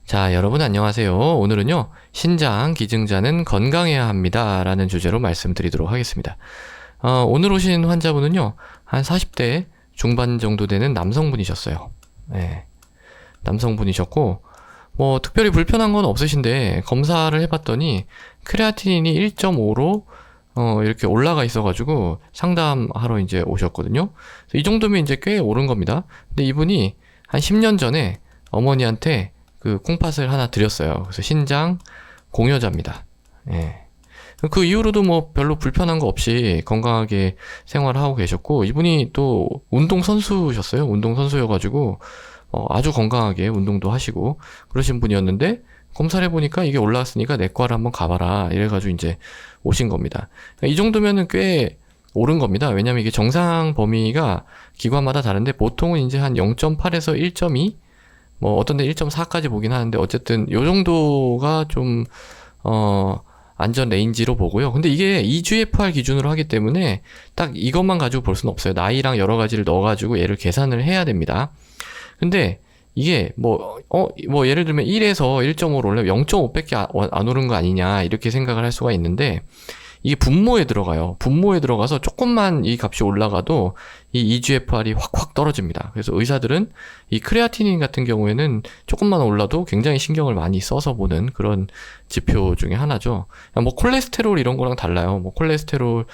자, 여러분 안녕하세요. 오늘은요, 신장 기증자는 건강해야 합니다. 라는 주제로 말씀드리도록 하겠습니다. 오늘 오신 환자분은요, 한 40대 중반 정도 되는 남성분이셨어요. 네, 남성분이셨고, 뭐, 특별히 불편한 건 없으신데, 검사를 해봤더니, 크레아티닌이 1.5로, 이렇게 올라가 있어가지고, 상담하러 이제 오셨거든요. 이 정도면 이제 꽤 오른 겁니다. 근데 이분이 한 10년 전에 어머니한테 그 콩팥을 하나 드렸어요. 그래서 신장 공여자입니다. 예. 그 이후로도 뭐 별로 불편한 거 없이 건강하게 생활을 하고 계셨고, 이분이 또 운동선수셨어요. 운동선수여가지고 아주 건강하게 운동도 하시고 그러신 분이었는데, 검사를 해보니까 이게 올라왔으니까 내과를 한번 가봐라 이래가지고 이제 오신 겁니다. 이 정도면은 꽤 오른 겁니다. 왜냐면 이게 정상 범위가 기관마다 다른데, 보통은 이제 한 0.8에서 1.2, 뭐 어떤 데 1.4까지 보긴 하는데, 어쨌든 요 정도가 좀 안전 레인지로 보고요. 근데 이게 EGFR 기준으로 하기 때문에 딱 이것만 가지고 볼 수는 없어요. 나이랑 여러 가지를 넣어가지고 얘를 계산을 해야 됩니다. 근데 이게 뭐 예를 들면 1에서 1.5로 올려면 0.5밖에 안 오른 거 아니냐 이렇게 생각을 할 수가 있는데, 이게 분모에 들어가요. 분모에 들어가서 조금만 이 값이 올라가도 이 EGFR이 확확 떨어집니다. 그래서 의사들은 이 크레아티닌 같은 경우에는 조금만 올라도 굉장히 신경을 많이 써서 보는 그런 지표 중에 하나죠. 뭐 콜레스테롤 이런 거랑 달라요. 뭐 콜레스테롤이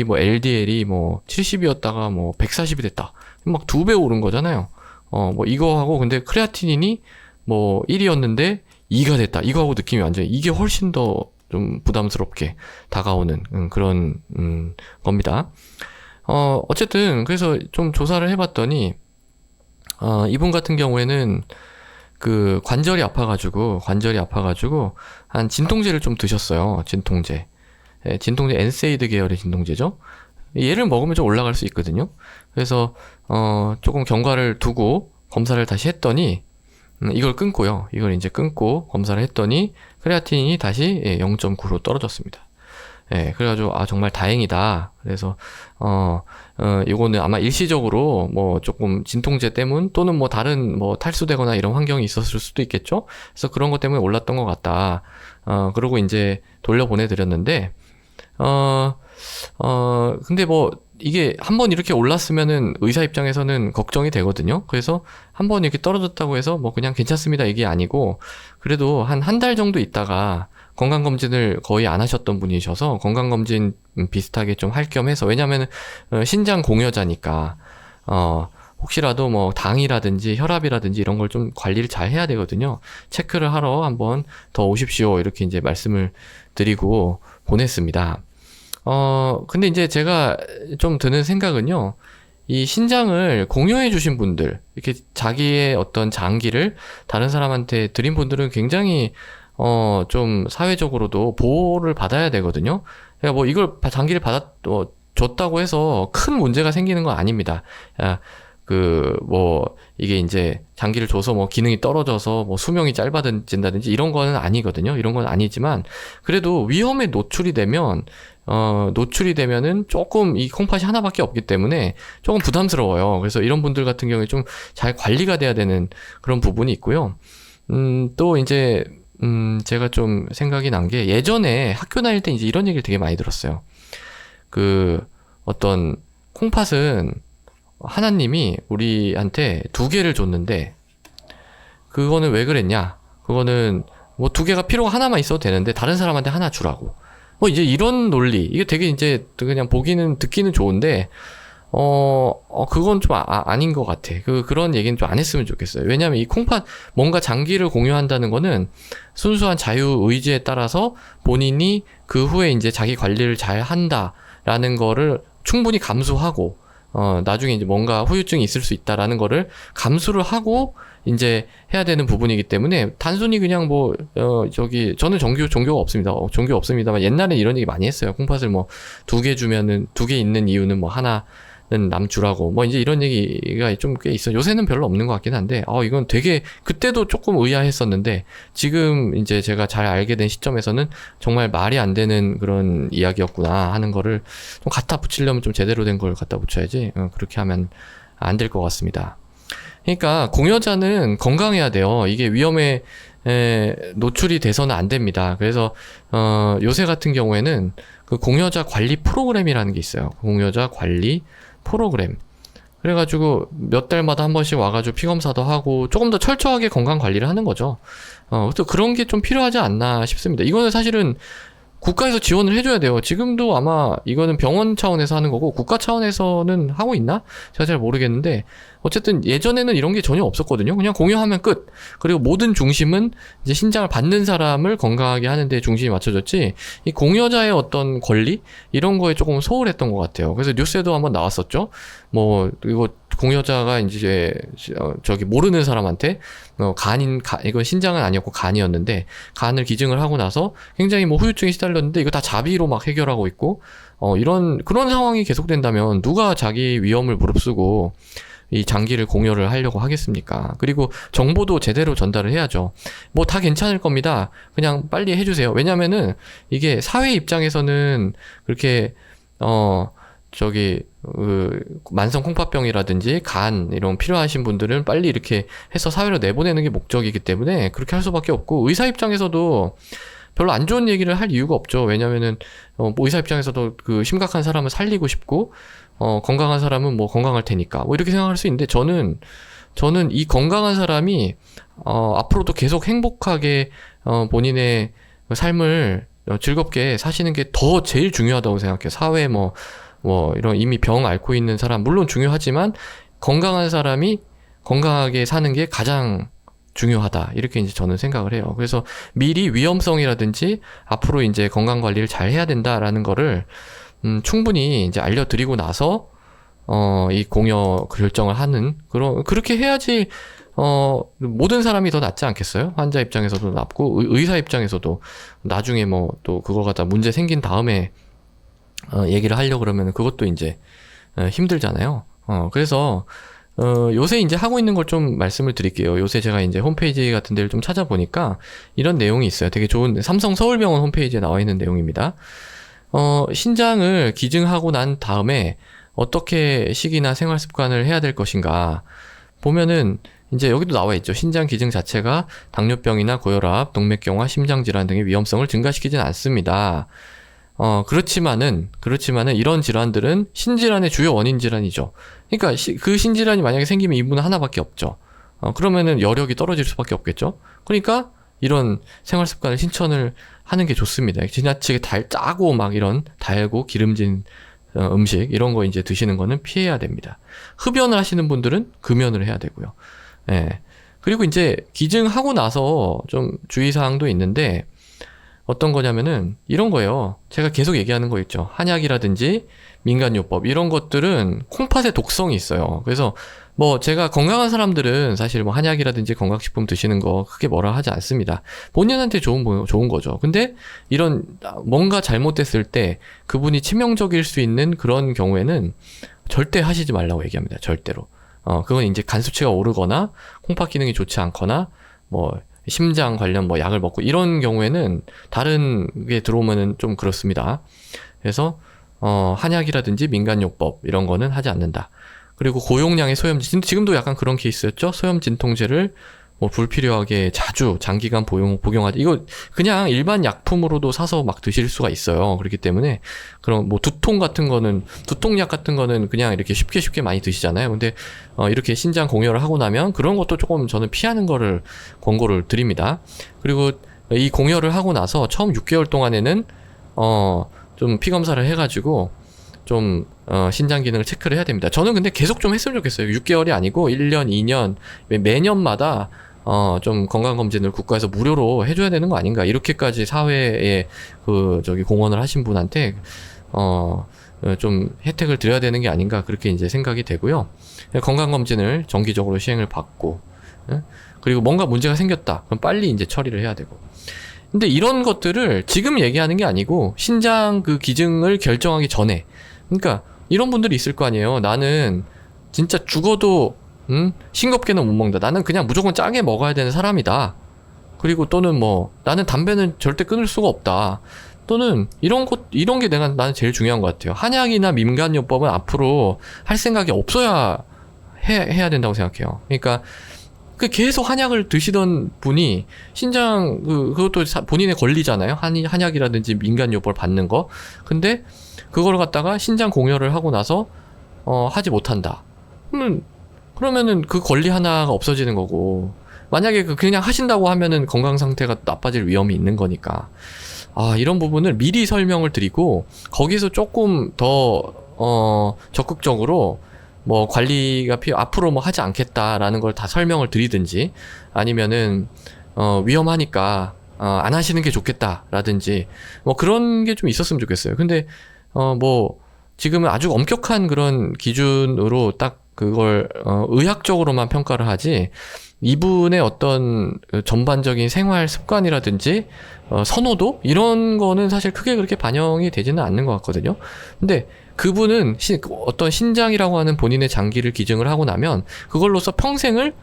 뭐 LDL이 뭐 70이었다가 뭐 140이 됐다. 막 2배 오른 거잖아요. 뭐 이거하고, 근데 크레아티닌이 뭐 1이었는데 2가 됐다. 이거하고 느낌이 완전히, 이게 훨씬 더 좀 부담스럽게 다가오는 그런 겁니다. 어쨌든 그래서 좀 조사를 해봤더니, 이분 같은 경우에는 그 관절이 아파가지고 한 진통제를 좀 드셨어요. 진통제. 예, 진통제 엔세이드 계열의 진통제죠. 얘를 먹으면 좀 올라갈 수 있거든요. 그래서 조금 경과를 두고 검사를 다시 했더니, 이걸 끊고요. 이걸 이제 끊고 검사를 했더니 크레아틴이 다시 0.9로 떨어졌습니다. 예, 그래가지고 정말 다행이다. 그래서 이거는 아마 일시적으로 뭐 조금 진통제 때문, 또는 뭐 다른 뭐 탈수되거나 이런 환경이 있었을 수도 있겠죠. 그래서 그런 것 때문에 올랐던 것 같다. 그러고 이제 돌려보내드렸는데, 근데 뭐 이게 한번 이렇게 올랐으면은 의사 입장에서는 걱정이 되거든요. 그래서 한번 이렇게 떨어졌다고 해서 뭐 그냥 괜찮습니다 이게 아니고, 그래도 한 달 정도 있다가 건강검진을 거의 안 하셨던 분이셔서 건강검진 비슷하게 좀 할 겸 해서, 왜냐면은 신장 공여자니까 혹시라도 뭐 당이라든지 혈압이라든지 이런 걸 좀 관리를 잘 해야 되거든요. 체크를 하러 한번 더 오십시오 이렇게 이제 말씀을 드리고 보냈습니다. 근데 이제 제가 좀 드는 생각은요, 이 신장을 공유해 주신 분들, 이렇게 자기의 어떤 장기를 다른 사람한테 드린 분들은 굉장히 좀 사회적으로도 보호를 받아야 되거든요. 그러니까 뭐 이걸 장기를 줬다고 해서 큰 문제가 생기는 건 아닙니다. 이게 이제 장기를 줘서 뭐 기능이 떨어져서 뭐 수명이 짧아진다든지 이런 거는 아니거든요. 이런 건 아니지만, 그래도 위험에 노출이 되면은 조금 이 콩팥이 하나밖에 없기 때문에 조금 부담스러워요. 그래서 이런 분들 같은 경우에 좀 잘 관리가 돼야 되는 그런 부분이 있고요. 또 이제, 제가 좀 생각이 난 게, 예전에 학교 다닐 때 이제 이런 얘기를 되게 많이 들었어요. 어떤 콩팥은 하나님이 우리한테 2개를 줬는데, 그거는 왜 그랬냐? 그거는 뭐 2개가 필요가 하나만 있어도 되는데 다른 사람한테 하나 주라고. 뭐 이제 이런 논리, 이게 되게 이제 그냥 듣기는 좋은데, 그건 좀 아닌 것 같아. 그런 얘기는 좀 안 했으면 좋겠어요. 왜냐면 이 콩팥, 뭔가 장기를 공유한다는 거는 순수한 자유 의지에 따라서 본인이 그 후에 이제 자기 관리를 잘 한다라는 거를 충분히 감수하고, 나중에 이제 뭔가 후유증이 있을 수 있다라는 거를 감수를 하고 이제 해야 되는 부분이기 때문에, 단순히 그냥 저는 종교가 없습니다. 종교 없습니다만 옛날에 이런 얘기 많이 했어요. 콩팥을 뭐 2개 주면은, 2개 있는 이유는 뭐 하나는 남 주라고, 뭐 이제 이런 얘기가 좀 꽤 있어요. 요새는 별로 없는 것 같긴 한데, 이건 되게 그때도 조금 의아했었는데, 지금 이제 제가 잘 알게 된 시점에서는 정말 말이 안 되는 그런 이야기였구나 하는 거를 좀 갖다 붙이려면 좀 제대로 된 걸 갖다 붙여야지, 그렇게 하면 안 될 것 같습니다. 그러니까 공여자는 건강해야 돼요. 이게 위험에 노출이 돼서는 안 됩니다. 그래서 요새 같은 경우에는 그 공여자 관리 프로그램이라는 게 있어요. 공여자 관리 프로그램. 그래가지고 몇 달마다 한 번씩 와가지고 피검사도 하고 조금 더 철저하게 건강 관리를 하는 거죠. 또 그런 게 좀 필요하지 않나 싶습니다. 이거는 사실은 국가에서 지원을 해줘야 돼요. 지금도 아마 이거는 병원 차원에서 하는 거고 국가 차원에서는 하고 있나? 제가 잘 모르겠는데 어쨌든 예전에는 이런 게 전혀 없었거든요. 그냥 공여하면 끝. 그리고 모든 중심은 이제 신장을 받는 사람을 건강하게 하는 데 중심이 맞춰졌지 이 공여자의 어떤 권리 이런 거에 조금 소홀했던 것 같아요. 그래서 뉴스에도 한번 나왔었죠. 뭐 이거 공여자가 이제 저기 모르는 사람한테 이건 신장은 아니었고 간이었는데 간을 기증을 하고 나서 굉장히 뭐 후유증에 시달렸는데 이거 다 자비로 막 해결하고 있고 그런 상황이 계속된다면 누가 자기 위험을 무릅쓰고 이 장기를 공여를 하려고 하겠습니까? 그리고 정보도 제대로 전달을 해야죠. 뭐 다 괜찮을 겁니다. 그냥 빨리 해주세요. 왜냐면은 이게 사회 입장에서는 그렇게 만성 콩팥병이라든지 간 이런 필요하신 분들은 빨리 이렇게 해서 사회로 내보내는 게 목적이기 때문에 그렇게 할 수밖에 없고 의사 입장에서도 별로 안 좋은 얘기를 할 이유가 없죠. 왜냐면은 뭐 의사 입장에서도 그 심각한 사람을 살리고 싶고 건강한 사람은 뭐 건강할 테니까 뭐 이렇게 생각할 수 있는데 저는 이 건강한 사람이 앞으로도 계속 행복하게 본인의 삶을 즐겁게 사시는 게 더 제일 중요하다고 생각해요. 사회 뭐 이런 이미 병 앓고 있는 사람 물론 중요하지만 건강한 사람이 건강하게 사는 게 가장 중요하다. 이렇게 이제 저는 생각을 해요. 그래서 미리 위험성이라든지 앞으로 이제 건강 관리를 잘 해야 된다라는 거를 충분히 이제 알려드리고 나서 이 공여 결정을 하는 그렇게 해야지 모든 사람이 더 낫지 않겠어요? 환자 입장에서도 낫고 의사 입장에서도 나중에 뭐 또 그거 갖다 문제 생긴 다음에 얘기를 하려고 그러면 그것도 이제 힘들잖아요. 그래서 요새 이제 하고 있는 걸 좀 말씀을 드릴게요. 요새 제가 이제 홈페이지 같은 데를 좀 찾아보니까 이런 내용이 있어요. 되게 좋은 삼성 서울병원 홈페이지에 나와 있는 내용입니다. 신장을 기증하고 난 다음에 어떻게 식이나 생활 습관을 해야 될 것인가 보면은 이제 여기도 나와 있죠. 신장 기증 자체가 당뇨병이나 고혈압, 동맥경화, 심장질환 등의 위험성을 증가시키진 않습니다. 그렇지만은 이런 질환들은 신질환의 주요 원인 질환이죠. 그러니까 그 신질환이 만약에 생기면 이분은 하나밖에 없죠. 그러면은 여력이 떨어질 수밖에 없겠죠. 그러니까 이런 생활 습관을 실천을 하는 게 좋습니다. 지나치게 짜고 막 이런 달고 기름진 음식 이런 거 이제 드시는 거는 피해야 됩니다. 흡연을 하시는 분들은 금연을 해야 되고요. 예. 그리고 이제 기증하고 나서 좀 주의사항도 있는데 어떤 거냐면은 이런 거예요. 제가 계속 얘기하는 거 있죠. 한약이라든지 민간요법 이런 것들은 콩팥에 독성이 있어요. 그래서 뭐 제가 건강한 사람들은 사실 뭐 한약이라든지 건강식품 드시는 거 크게 뭐라 하지 않습니다. 본인한테 좋은 거죠. 근데 이런 뭔가 잘못됐을 때 그분이 치명적일 수 있는 그런 경우에는 절대 하시지 말라고 얘기합니다. 절대로. 그건 이제 간 수치가 오르거나 콩팥 기능이 좋지 않거나 뭐 심장 관련 뭐 약을 먹고 이런 경우에는 다른 게 들어오면은 좀 그렇습니다. 그래서 한약이라든지 민간요법 이런 거는 하지 않는다. 그리고 고용량의 소염진 지금도 약간 그런 케이스였죠. 소염 진통제를 뭐 불필요하게 자주 장기간 복용하지 이거 그냥 일반 약품으로도 사서 막 드실 수가 있어요. 그렇기 때문에 그런 뭐 두통약 같은 거는 그냥 이렇게 쉽게 많이 드시잖아요. 근데 이렇게 신장 공여를 하고 나면 그런 것도 조금 저는 피하는 거를 권고를 드립니다. 그리고 이 공여를 하고 나서 처음 6개월 동안에는 좀 피검사를 해가지고 좀 신장 기능을 체크를 해야 됩니다. 저는 근데 계속 좀 했으면 좋겠어요. 6개월이 아니고 1년, 2년 매년마다 좀 건강검진을 국가에서 무료로 해줘야 되는 거 아닌가. 이렇게까지 사회에 공헌을 하신 분한테 좀 혜택을 드려야 되는 게 아닌가. 그렇게 이제 생각이 되고요. 건강검진을 정기적으로 시행을 받고, 그리고 뭔가 문제가 생겼다. 그럼 빨리 이제 처리를 해야 되고. 근데 이런 것들을 지금 얘기하는 게 아니고 신장 그 기증을 결정하기 전에, 그러니까 이런 분들이 있을 거 아니에요. 나는 진짜 죽어도 싱겁게는 못 먹는다. 나는 그냥 무조건 짜게 먹어야 되는 사람이다. 그리고 또는 뭐 나는 담배는 절대 끊을 수가 없다. 또는 이런 게 나는 제일 중요한 것 같아요. 한약이나 민간요법은 앞으로 할 생각이 없어야 해야 된다고 생각해요. 그러니까 계속 한약을 드시던 분이 신장 그것도 본인의 권리잖아요. 한약이라든지 민간요법을 받는 거. 근데 그걸 갖다가 신장 공여를 하고 나서 하지 못한다. 그러면은 그 권리 하나가 없어지는 거고, 만약에 그냥 하신다고 하면은 건강 상태가 나빠질 위험이 있는 거니까. 이런 부분을 미리 설명을 드리고, 거기서 조금 더 적극적으로 뭐 관리가 앞으로 뭐 하지 않겠다라는 걸 다 설명을 드리든지, 아니면은 위험하니까 안 하시는 게 좋겠다라든지 뭐 그런 게 좀 있었으면 좋겠어요. 근데 뭐 지금은 아주 엄격한 그런 기준으로 딱 그걸 의학적으로만 평가를 하지, 이분의 어떤 전반적인 생활 습관이라든지 선호도 이런 거는 사실 크게 그렇게 반영이 되지는 않는 것 같거든요. 근데 그분은 어떤 신장이라고 하는 본인의 장기를 기증을 하고 나면 그걸로서 평생을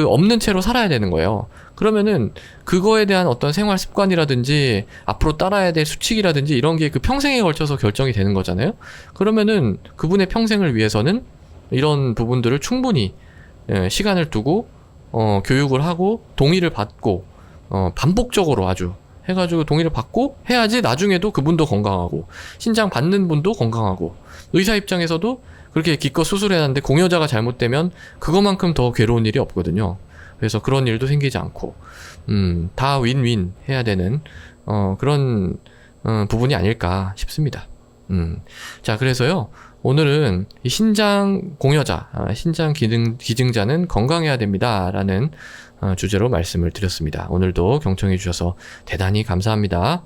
없는 채로 살아야 되는 거예요. 그러면은 그거에 대한 어떤 생활 습관이라든지 앞으로 따라야 될 수칙이라든지 이런 게 그 평생에 걸쳐서 결정이 되는 거잖아요. 그러면은 그분의 평생을 위해서는 이런 부분들을 충분히 시간을 두고 교육을 하고 동의를 받고 반복적으로 아주 해가지고 동의를 받고 해야지 나중에도 그분도 건강하고 신장 받는 분도 건강하고, 의사 입장에서도 그렇게 기껏 수술해놨는데 공여자가 잘못되면 그것만큼 더 괴로운 일이 없거든요. 그래서 그런 일도 생기지 않고 다 윈윈 해야 되는 그런 부분이 아닐까 싶습니다. 자, 그래서요 오늘은 이 신장 공여자, 신장 기증자는 건강해야 됩니다 라는 주제로 말씀을 드렸습니다. 오늘도 경청해 주셔서 대단히 감사합니다.